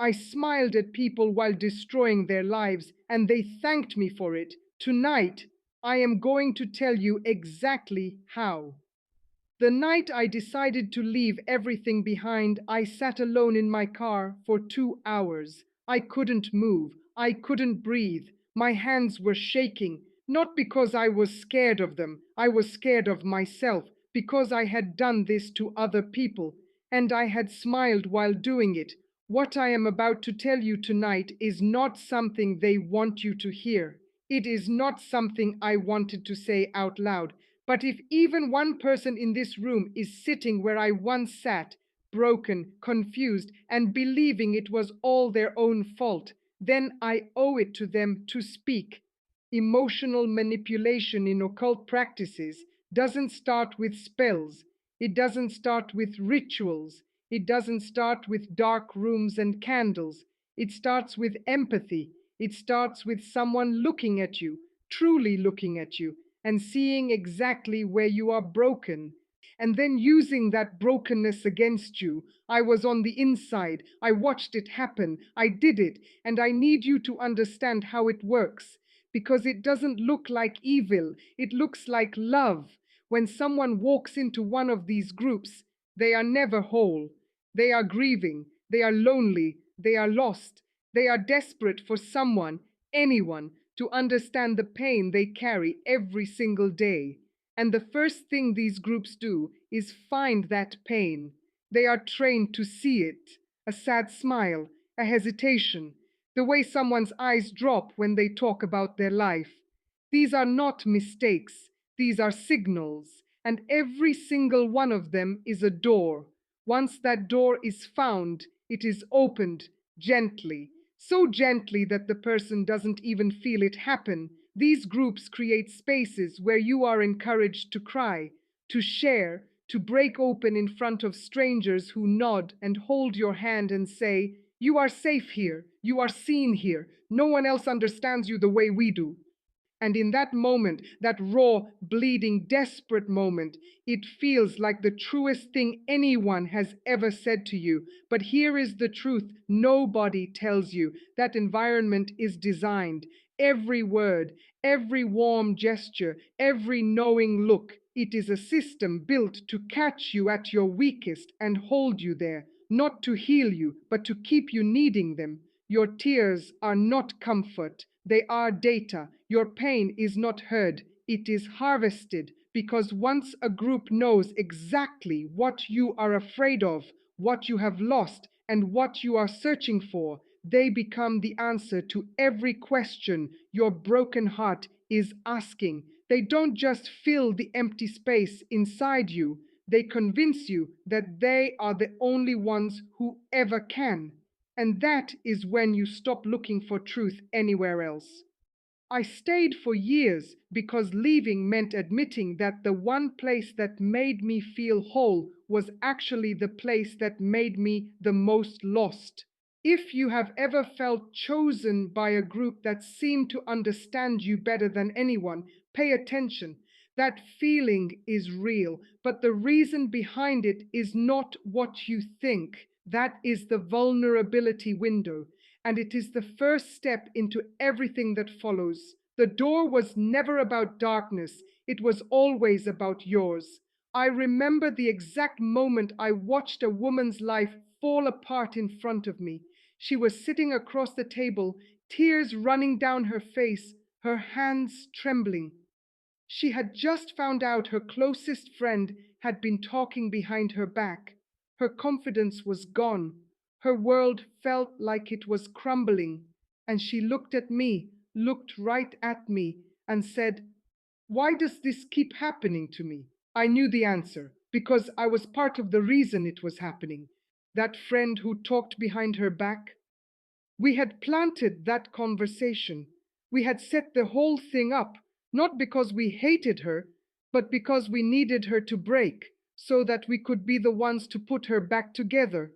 I smiled at people while destroying their lives, and they thanked me for it. Tonight, I am going to tell you exactly how. The night I decided to leave everything behind, I sat alone in my car for 2 hours. I couldn't move. I couldn't breathe. My hands were shaking, not because I was scared of them. I was scared of myself because I had done this to other people, and I had smiled while doing it. What I am about to tell you tonight is not something they want you to hear. It is not something I wanted to say out loud. But if even one person in this room is sitting where I once sat, broken, confused, and believing it was all their own fault, then I owe it to them to speak. Emotional manipulation in occult practices doesn't start with spells. It doesn't start with rituals. It doesn't start with dark rooms and candles. It starts with empathy. It starts with someone looking at you, truly looking at you, and seeing exactly where you are broken, and then using that brokenness against you. I was on the inside. I watched it happen. I did it. And I need you to understand how it works, because it doesn't look like evil. It looks like love. When someone walks into one of these groups, they are never whole. They are grieving. They are lonely. They are lost. They are desperate for someone, anyone, to understand the pain they carry every single day. And the first thing these groups do is find that pain. They are trained to see it: a sad smile, a hesitation, the way someone's eyes drop when they talk about their life. These are not mistakes, these are signals, and every single one of them is a door. Once that door is found, it is opened gently, so gently that the person doesn't even feel it happen. These groups create spaces where you are encouraged to cry, to share, to break open in front of strangers who nod and hold your hand and say, "You are safe here, you are seen here, no one else understands you the way we do." And in that moment, that raw, bleeding, desperate moment, it feels like the truest thing anyone has ever said to you. But here is the truth nobody tells you: that environment is designed. Every word, every warm gesture, every knowing look, it is a system built to catch you at your weakest and hold you there, not to heal you, but to keep you needing them. Your tears are not comfort, they are data. Your pain is not heard, it is harvested, because once a group knows exactly what you are afraid of, what you have lost, and what you are searching for, they become the answer to every question your broken heart is asking. They don't just fill the empty space inside you, they convince you that they are the only ones who ever can. And that is when you stop looking for truth anywhere else. I stayed for years because leaving meant admitting that the one place that made me feel whole was actually the place that made me the most lost. If you have ever felt chosen by a group that seemed to understand you better than anyone, pay attention. That feeling is real, but the reason behind it is not what you think. That is the vulnerability window, and it is the first step into everything that follows. The door was never about darkness, it was always about yours. I remember the exact moment I watched a woman's life fall apart in front of me. She was sitting across the table, tears running down her face, her hands trembling. She had just found out her closest friend had been talking behind her back. Her confidence was gone. Her world felt like it was crumbling. And she looked at me, looked right at me, and said, "Why does this keep happening to me?" I knew the answer, because I was part of the reason it was happening. That friend who talked behind her back, we had planted that conversation. We had set the whole thing up, not because we hated her, but because we needed her to break, so that we could be the ones to put her back together.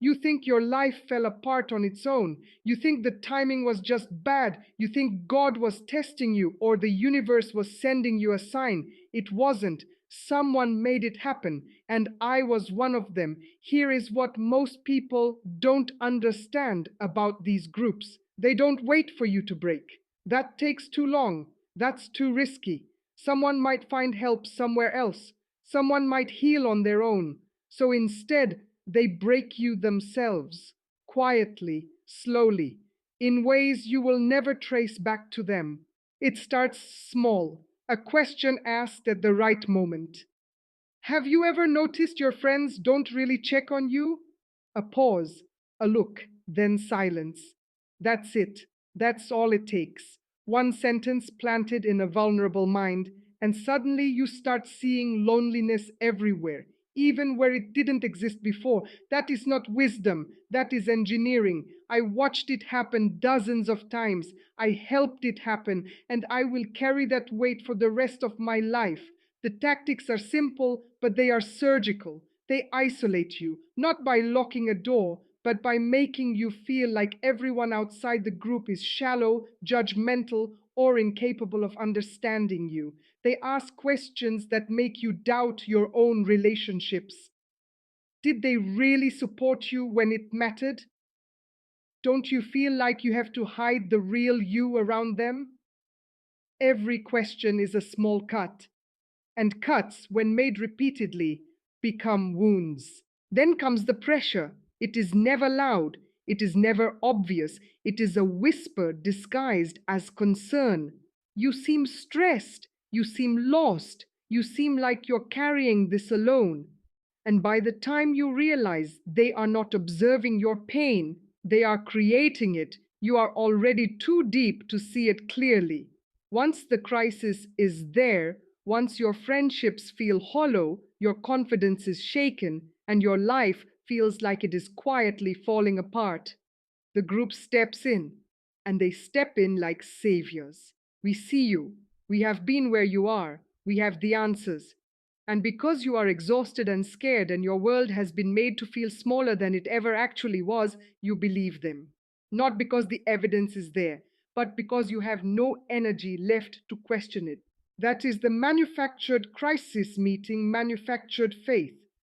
You think your life fell apart on its own. You think the timing was just bad. You think God was testing you or the universe was sending you a sign. It wasn't. Someone made it happen, And I was one of them. Here is what most people don't understand about these groups: they don't wait for you to break. That takes too long. That's too risky. Someone might find help somewhere else. Someone might heal on their own. So instead, they break you themselves, quietly, slowly, in ways you will never trace back to them. It starts small, a question asked at the right moment. Have you ever noticed your friends don't really check on you? A pause, a look, then silence. That's it. That's all it takes. One sentence planted in a vulnerable mind, and suddenly you start seeing loneliness everywhere, even where it didn't exist before. That is not wisdom, that is engineering. I watched it happen dozens of times. I helped it happen, and I will carry that weight for the rest of my life. The tactics are simple, but they are surgical. They isolate you, not by locking a door, but by making you feel like everyone outside the group is shallow, judgmental, or incapable of understanding you. They ask questions that make you doubt your own relationships. Did they really support you when it mattered? Don't you feel like you have to hide the real you around them? Every question is a small cut, and cuts, when made repeatedly, become wounds. Then comes the pressure. It is never loud, it is never obvious, it is a whisper disguised as concern. You seem stressed, you seem lost, you seem like you're carrying this alone. And by the time you realize they are not observing your pain, they are creating it, you are already too deep to see it clearly. Once the crisis is there, once your friendships feel hollow, your confidence is shaken, and your life feels like it is quietly falling apart, the group steps in, and they step in like saviors. We see you. We have been where you are. We have the answers. And because you are exhausted and scared, and your world has been made to feel smaller than it ever actually was, you believe them. Not because the evidence is there, but because you have no energy left to question it. That is the manufactured crisis meeting manufactured faith.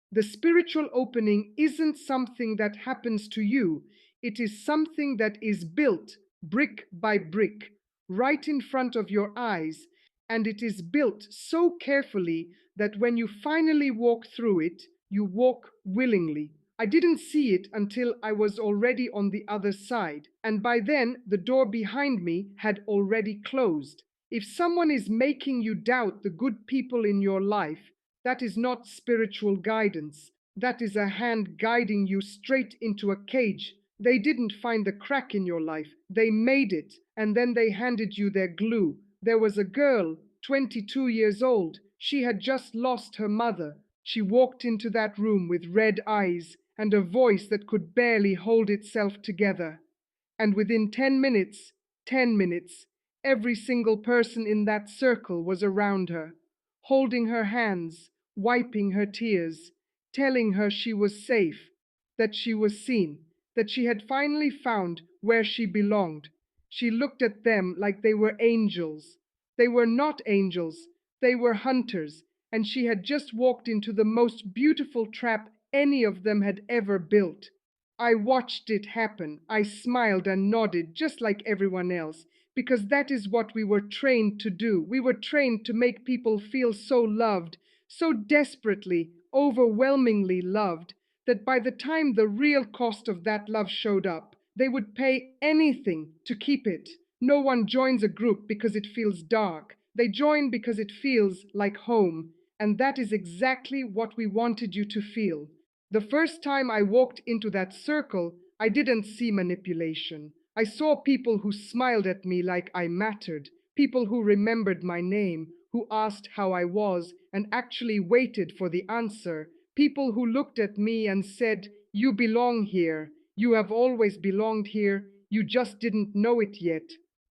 The spiritual opening isn't something that happens to you, it is something that is built brick by brick, right in front of your eyes, and it is built so carefully that when you finally walk through it, you walk willingly. I didn't see it until I was already on the other side, and by then the door behind me had already closed. If someone is making you doubt the good people in your life, that is not spiritual guidance. That is a hand guiding you straight into a cage. They didn't find the crack in your life, they made it, and then they handed you their glue. There was a girl, 22 years old. She had just lost her mother. She walked into that room with red eyes and a voice that could barely hold itself together. And within 10 minutes, every single person in that circle was around her, holding her hands, wiping her tears, telling her she was safe, that she was seen, that she had finally found where she belonged. She looked at them like they were angels. They were not angels, they were hunters, and she had just walked into the most beautiful trap any of them had ever built. I watched it happen. I smiled and nodded just like everyone else, because that is what we were trained to do. We were trained to make people feel so loved, so desperately, overwhelmingly loved, that by the time the real cost of that love showed up, they would pay anything to keep it. No one joins a group because it feels dark. They join because it feels like home. And that is exactly what we wanted you to feel. The first time I walked into that circle, I didn't see manipulation. I saw people who smiled at me like I mattered, people who remembered my name, who asked how I was and actually waited for the answer, people who looked at me and said, "You belong here. You have always belonged here. You just didn't know it yet."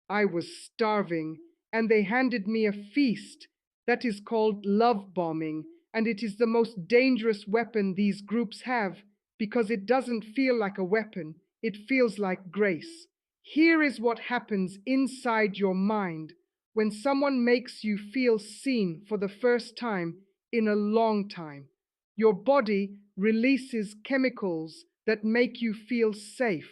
I was starving, and they handed me a feast. That is called love bombing, and it is the most dangerous weapon these groups have, because it doesn't feel like a weapon, it feels like grace. Here is what happens inside your mind when someone makes you feel seen for the first time in a long time. Your body releases chemicals that make you feel safe,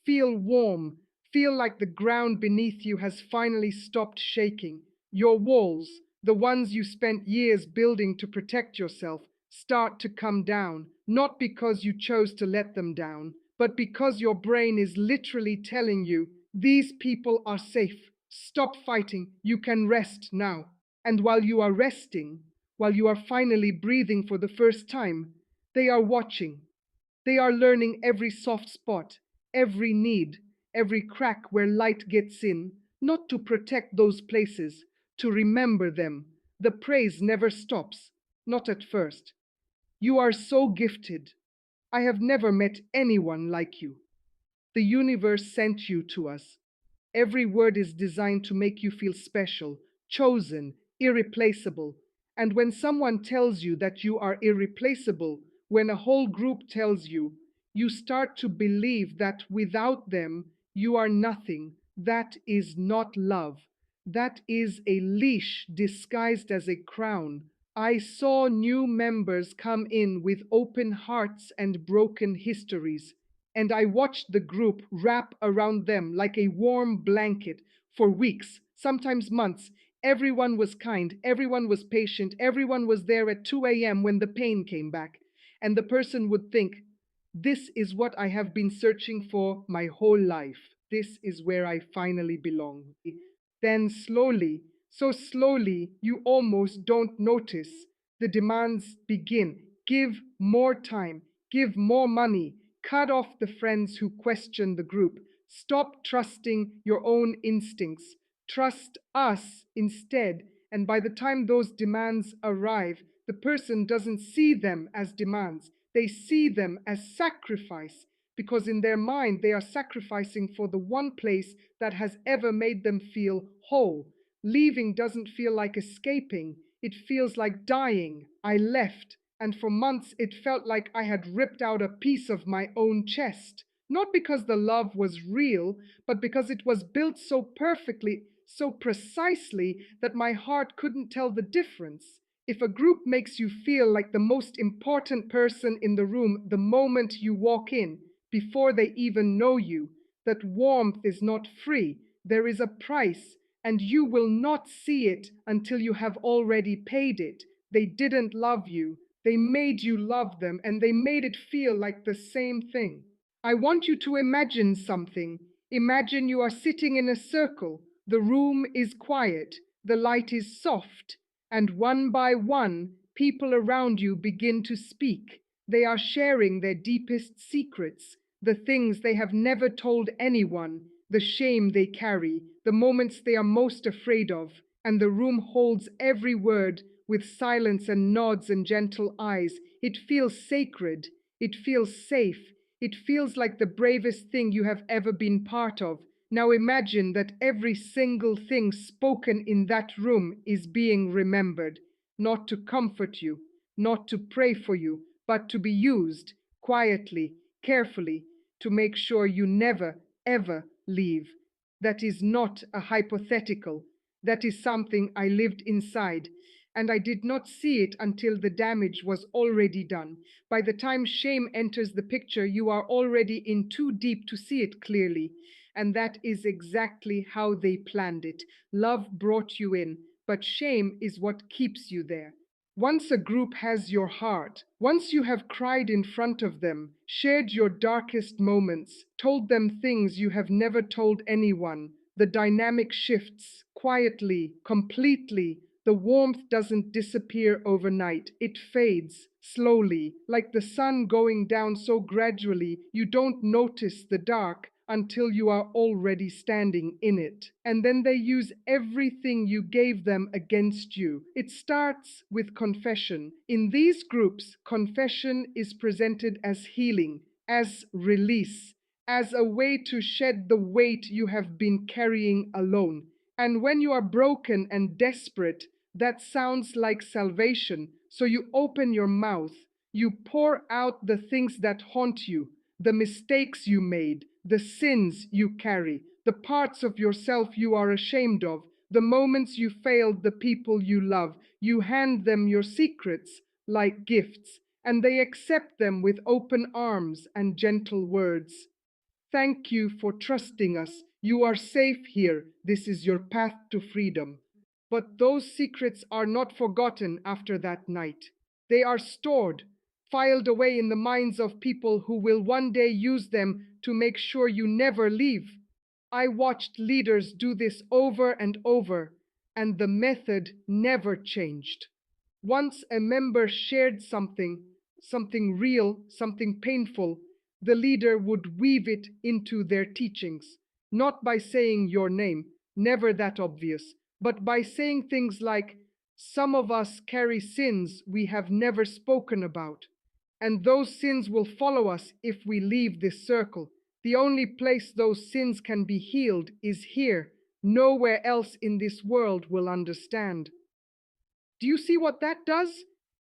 feel warm, feel like the ground beneath you has finally stopped shaking. Your walls, the ones you spent years building to protect yourself, start to come down, not because you chose to let them down, but because your brain is literally telling you, these people are safe. Stop fighting. You can rest now. And while you are resting, while you are finally breathing for the first time, they are watching. They are learning every soft spot, every need, every crack where light gets in, not to protect those places, to remember them. The praise never stops, not at first. You are so gifted. I have never met anyone like you. The universe sent you to us. Every word is designed to make you feel special, chosen, irreplaceable. And when someone tells you that you are irreplaceable, when a whole group tells you, you start to believe that without them, you are nothing. That is not love. That is a leash disguised as a crown. I saw new members come in with open hearts and broken histories, and I watched the group wrap around them like a warm blanket for weeks, sometimes months. Everyone was kind, everyone was patient, everyone was there at 2 a.m. when the pain came back. And the person would think, this is what I have been searching for my whole life. This is where I finally belong. Then slowly, so slowly, you almost don't notice, the demands begin. Give more time, give more money, cut off the friends who question the group. Stop trusting your own instincts. Trust us instead. And by the time those demands arrive, the person doesn't see them as demands. They see them as sacrifice, because in their mind they are sacrificing for the one place that has ever made them feel whole. Leaving doesn't feel like escaping, it feels like dying. I left, and for months it felt like I had ripped out a piece of my own chest. Not because the love was real, but because it was built so perfectly, so precisely, that my heart couldn't tell the difference. If a group makes you feel like the most important person in the room the moment you walk in, before they even know you, that warmth is not free. There is a price, and you will not see it until you have already paid it. They didn't love you. They made you love them, and they made it feel like the same thing. I want you to imagine something. Imagine you are sitting in a circle. The room is quiet. The light is soft. And one by one, people around you begin to speak. They are sharing their deepest secrets, the things they have never told anyone, the shame they carry, the moments they are most afraid of. And the room holds every word with silence and nods and gentle eyes. It feels sacred. It feels safe. It feels like the bravest thing you have ever been part of. Now imagine that every single thing spoken in that room is being remembered, not to comfort you, not to pray for you, but to be used quietly, carefully, to make sure you never, ever leave. That is not a hypothetical. That is something I lived inside, and I did not see it until the damage was already done. By the time shame enters the picture, you are already in too deep to see it clearly. And that is exactly how they planned it. Love brought you in, but shame is what keeps you there. Once a group has your heart, once you have cried in front of them, shared your darkest moments, told them things you have never told anyone, the dynamic shifts quietly, completely. The warmth doesn't disappear overnight. It fades slowly, like the sun going down so gradually you don't notice the dark until you are already standing in it. And then they use everything you gave them against you. It starts with confession. In these groups, confession is presented as healing, as release, as a way to shed the weight you have been carrying alone. And when you are broken and desperate, that sounds like salvation. So you open your mouth, you pour out the things that haunt you, the mistakes you made, the sins you carry, the parts of yourself you are ashamed of, the moments you failed the people you love. You hand them your secrets like gifts. and they accept them with open arms and gentle words. Thank you for trusting us. You are safe here. This is your path to freedom. But those secrets are not forgotten after that night. They are stored, filed away in the minds of people who will one day use them to make sure you never leave. I watched leaders do this over and over, and the method never changed. Once a member shared something real, something painful, the leader would weave it into their teachings, not by saying your name, never that obvious, but by saying things like, some of us carry sins we have never spoken about, and those sins will follow us if we leave this circle. The only place those sins can be healed is here. Nowhere else in this world will understand. Do you see what that does?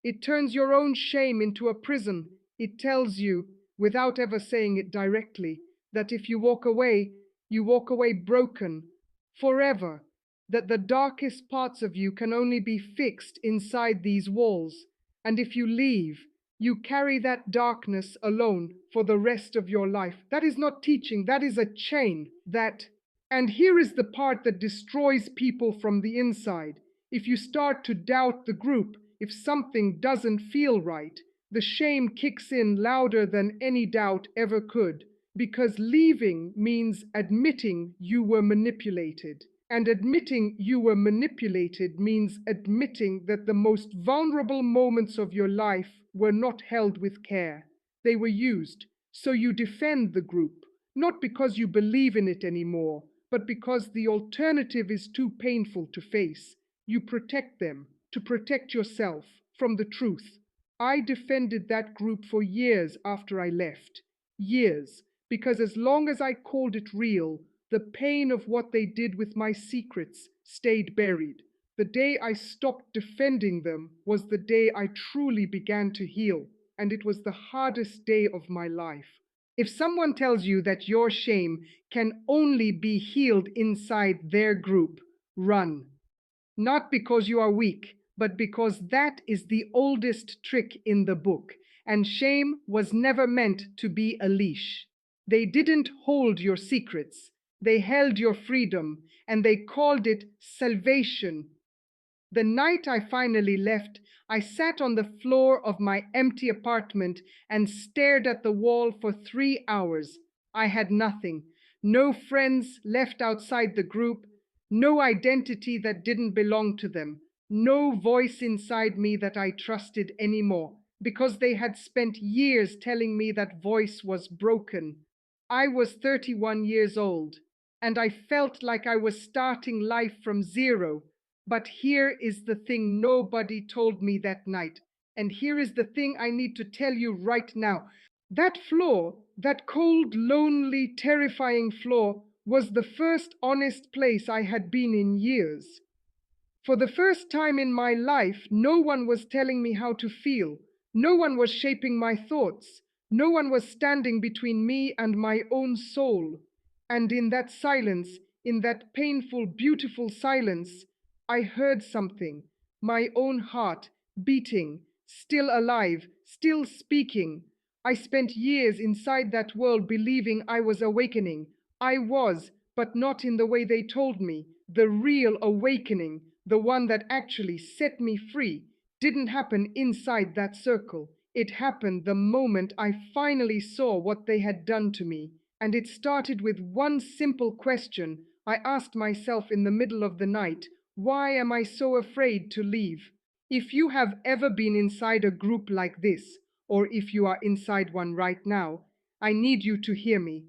It turns your own shame into a prison. It tells you, without ever saying it directly, that if you walk away broken, forever, that the darkest parts of you can only be fixed inside these walls. And if you leave, you carry that darkness alone for the rest of your life. That is not teaching, that is a chain. And here is the part that destroys people from the inside. If you start to doubt the group, if something doesn't feel right, the shame kicks in louder than any doubt ever could, because leaving means admitting you were manipulated. And admitting you were manipulated means admitting that the most vulnerable moments of your life were not held with care. They were used. So you defend the group, not because you believe in it anymore, but because the alternative is too painful to face. You protect them to protect yourself from the truth. I defended that group for years after I left. Years, because as long as I called it real, the pain of what they did with my secrets stayed buried. The day I stopped defending them was the day I truly began to heal, and it was the hardest day of my life. If someone tells you that your shame can only be healed inside their group, run. Not because you are weak, but because that is the oldest trick in the book, and shame was never meant to be a leash. They didn't hold your secrets, they held your freedom, and they called it salvation. The night I finally left, I sat on the floor of my empty apartment and stared at the wall for 3 hours. I had nothing, no friends left outside the group, no identity that didn't belong to them, no voice inside me that I trusted anymore, because they had spent years telling me that voice was broken. I was 31 years old, and I felt like I was starting life from zero. But here is the thing nobody told me that night, and here is the thing I need to tell you right now. That floor, that cold, lonely, terrifying floor, was the first honest place I had been in years. For the first time in my life, no one was telling me how to feel. No one was shaping my thoughts. No one was standing between me and my own soul. And in that silence, in that painful, beautiful silence, I heard something, my own heart, beating, still alive, still speaking. I spent years inside that world believing I was awakening. I was, but not in the way they told me. The real awakening, the one that actually set me free, didn't happen inside that circle. It happened the moment I finally saw what they had done to me. And it started with one simple question I asked myself in the middle of the night. Why am I so afraid to leave? If you have ever been inside a group like this, or if you are inside one right now, I need you to hear me.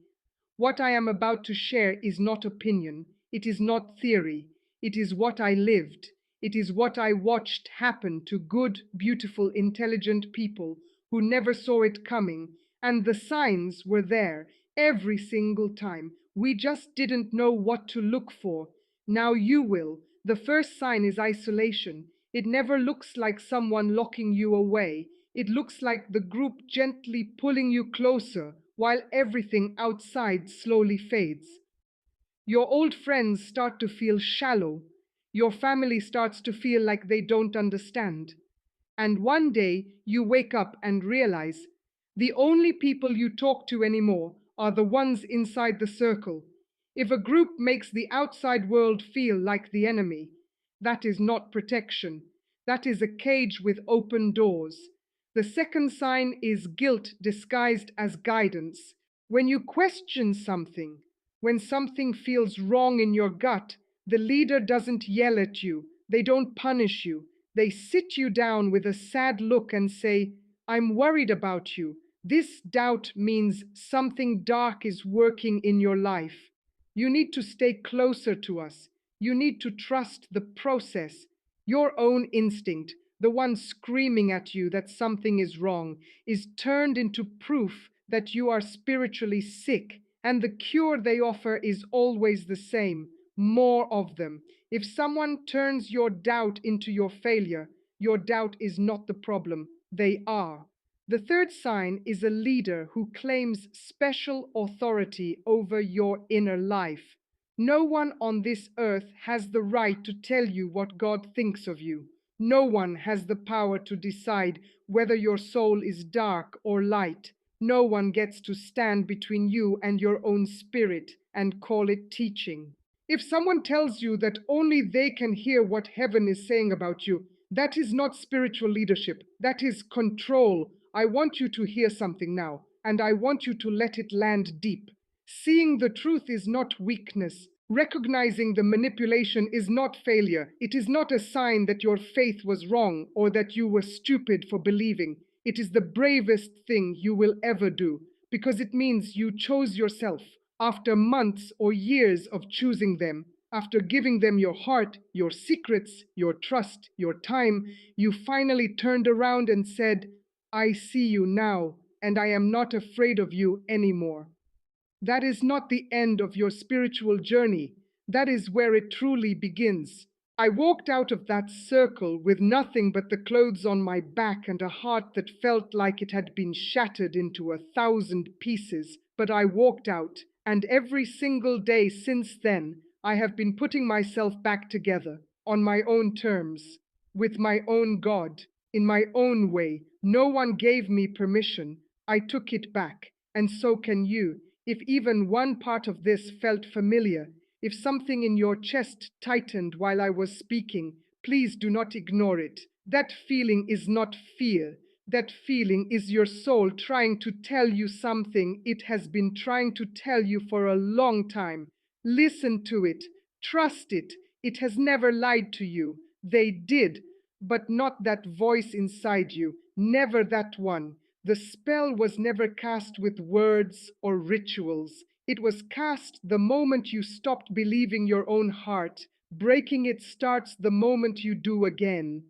What I am about to share is not opinion, it is not theory, it is what I lived. It is what I watched happen to good, beautiful, intelligent people who never saw it coming, and the signs were there every single time. We just didn't know what to look for. Now you will. The first sign is isolation. It never looks like someone locking you away. It looks like the group gently pulling you closer while everything outside slowly fades. Your old friends start to feel shallow. Your family starts to feel like they don't understand. And one day you wake up and realize the only people you talk to anymore are the ones inside the circle. If a group makes the outside world feel like the enemy, that is not protection. That is a cage with open doors. The second sign is guilt disguised as guidance. When you question something, when something feels wrong in your gut, the leader doesn't yell at you, they don't punish you. They sit you down with a sad look and say, I'm worried about you. This doubt means something dark is working in your life. You need to stay closer to us. You need to trust the process. Your own instinct, the one screaming at you that something is wrong, is turned into proof that you are spiritually sick, and the cure they offer is always the same: more of them. If someone turns your doubt into your failure, your doubt is not the problem, they are. The third sign is a leader who claims special authority over your inner life. No one on this earth has the right to tell you what God thinks of you. No one has the power to decide whether your soul is dark or light. No one gets to stand between you and your own spirit and call it teaching. If someone tells you that only they can hear what heaven is saying about you, that is not spiritual leadership. That is control. I want you to hear something now, and I want you to let it land deep. Seeing the truth is not weakness. Recognizing the manipulation is not failure. It is not a sign that your faith was wrong or that you were stupid for believing. It is the bravest thing you will ever do, because it means you chose yourself after months or years of choosing them. After giving them your heart, your secrets, your trust, your time, you finally turned around and said, I see you now, and I am not afraid of you anymore. That is not the end of your spiritual journey. That is where it truly begins. I walked out of that circle with nothing but the clothes on my back and a heart that felt like it had been shattered into 1,000 pieces. But I walked out, and every single day since then, I have been putting myself back together on my own terms, with my own God, in my own way. No one gave me permission. I took it back, and so can you. If even one part of this felt familiar, if something in your chest tightened while I was speaking, please do not ignore it. That feeling is not fear. That feeling is your soul trying to tell you something it has been trying to tell you for a long time. Listen to it. Trust it. It has never lied to you. They did, but not that voice inside you. Never that one. The spell was never cast with words or rituals. It was cast the moment you stopped believing your own heart. Breaking it starts the moment you do again.